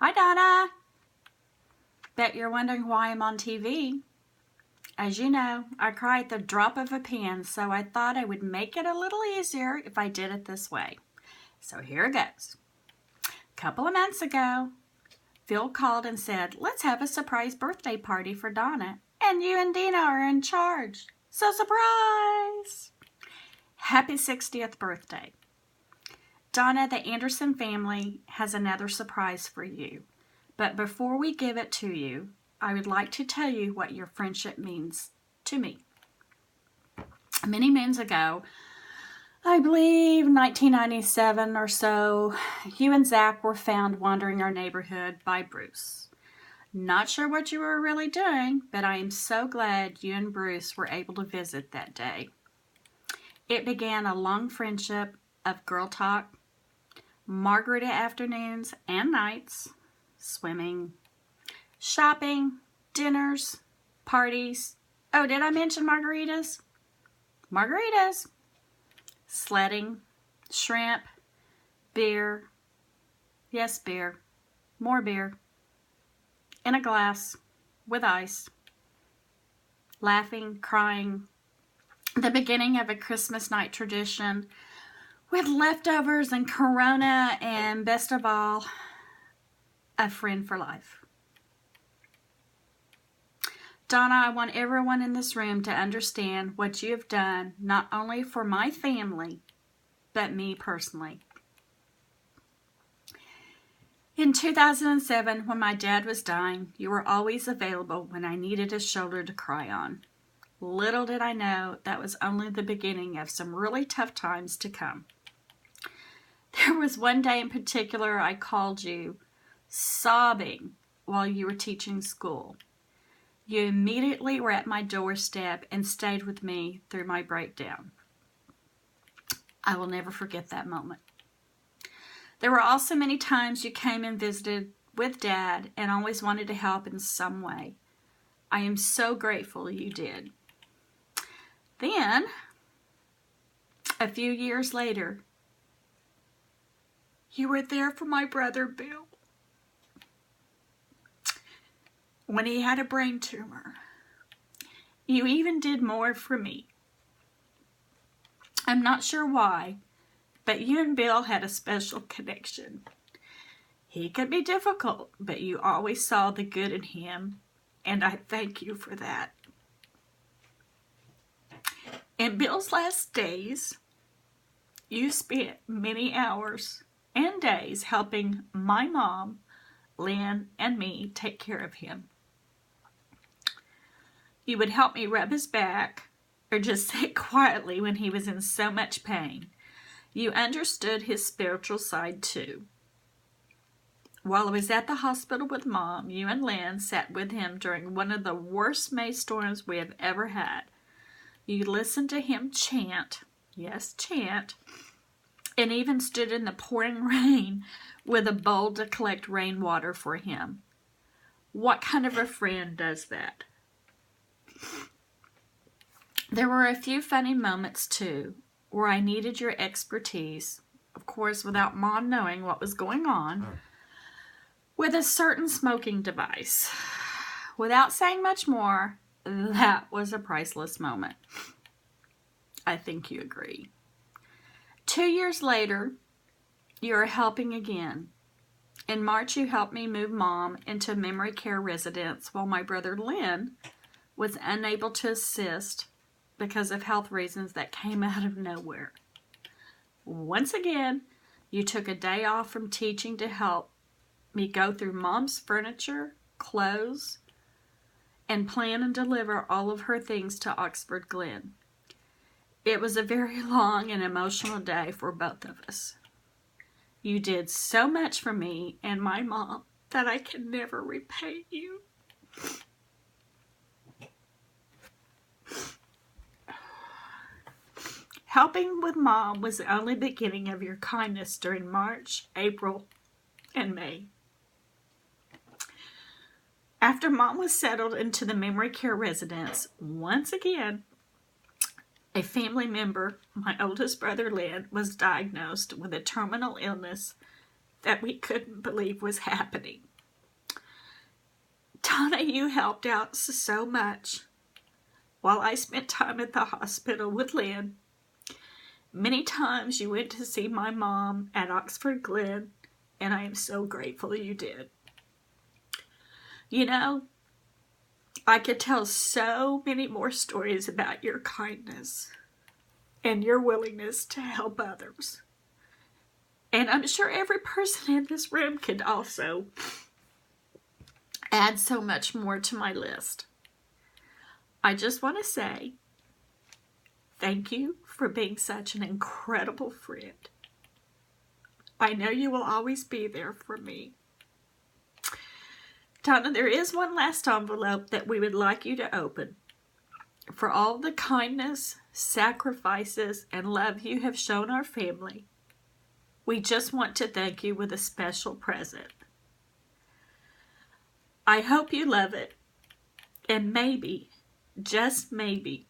Hi, Donna. Bet you're wondering why I'm on TV. As you know, I cry at the drop of a pen, so I thought I would make it a little easier if I did it this way. So here it goes. A couple of months ago, Phil called and said, let's have a surprise birthday party for Donna, and you and Dina are in charge. So surprise! Happy 60th birthday. Donna, the Anderson family has another surprise for you. But before we give it to you, I would like to tell you what your friendship means to me. Many moons ago, I believe 1997 or so, you and Zach were found wandering our neighborhood by Bruce. Not sure what you were really doing, but I am so glad you and Bruce were able to visit that day. It began a long friendship of girl talk, margarita afternoons and nights, swimming, shopping, dinners, parties. Oh, did I mention margaritas? Margaritas. Sledding, shrimp, beer. Yes, beer. More beer. In a glass with ice. Laughing, crying. The beginning of a Christmas night tradition with leftovers and Corona, and best of all, a friend for life. Donna, I want everyone in this room to understand what you have done, not only for my family, but me personally. In 2007, when my dad was dying, you were always available when I needed a shoulder to cry on. Little did I know that was only the beginning of some really tough times to come. There was one day in particular I called you, sobbing while you were teaching school. You immediately were at my doorstep and stayed with me through my breakdown. I will never forget that moment. There were also many times you came and visited with Dad and always wanted to help in some way. I am so grateful you did. Then, a few years later, you were there for my brother Bill when he had a brain tumor. You even did more for me. I'm not sure why, but you and Bill had a special connection. He could be difficult, but you always saw the good in him, and I thank you for that. In Bill's last days, you spent many hours and days helping my mom, Lynn, and me take care of him. You would help me rub his back or just sit quietly when he was in so much pain. You understood his spiritual side too. While I was at the hospital with Mom, you and Lynn sat with him during one of the worst May storms we have ever had. You listened to him chant, yes, chant, and even stood in the pouring rain with a bowl to collect rainwater for him. What kind of a friend does that? There were a few funny moments too, where I needed your expertise, of course without Mom knowing what was going on, with a certain smoking device. Without saying much more, that was a priceless moment. I think you agree. 2 years later, you are helping again. In March, you helped me move Mom into a memory care residence while my brother Lynn was unable to assist because of health reasons that came out of nowhere. Once again, you took a day off from teaching to help me go through Mom's furniture, clothes, and plan and deliver all of her things to Oxford Glen. It was a very long and emotional day for both of us. You did so much for me and my mom that I can never repay you. Helping with Mom was the only beginning of your kindness during March, April, and May. After Mom was settled into the memory care residence, once again, a family member, my oldest brother Lynn, was diagnosed with a terminal illness that we couldn't believe was happening. Donna, you helped out so much while I spent time at the hospital with Lynn. Many times you went to see my mom at Oxford Glen, and I am so grateful you did. You know, I could tell so many more stories about your kindness and your willingness to help others. And I'm sure every person in this room could also add so much more to my list. I just want to say thank you for being such an incredible friend. I know you will always be there for me. Donna, there is one last envelope that we would like you to open. For all the kindness, sacrifices, and love you have shown our family, we just want to thank you with a special present. I hope you love it, and maybe, just maybe,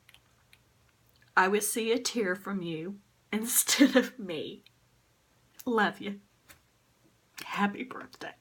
I will see a tear from you instead of me. Love you. Happy birthday.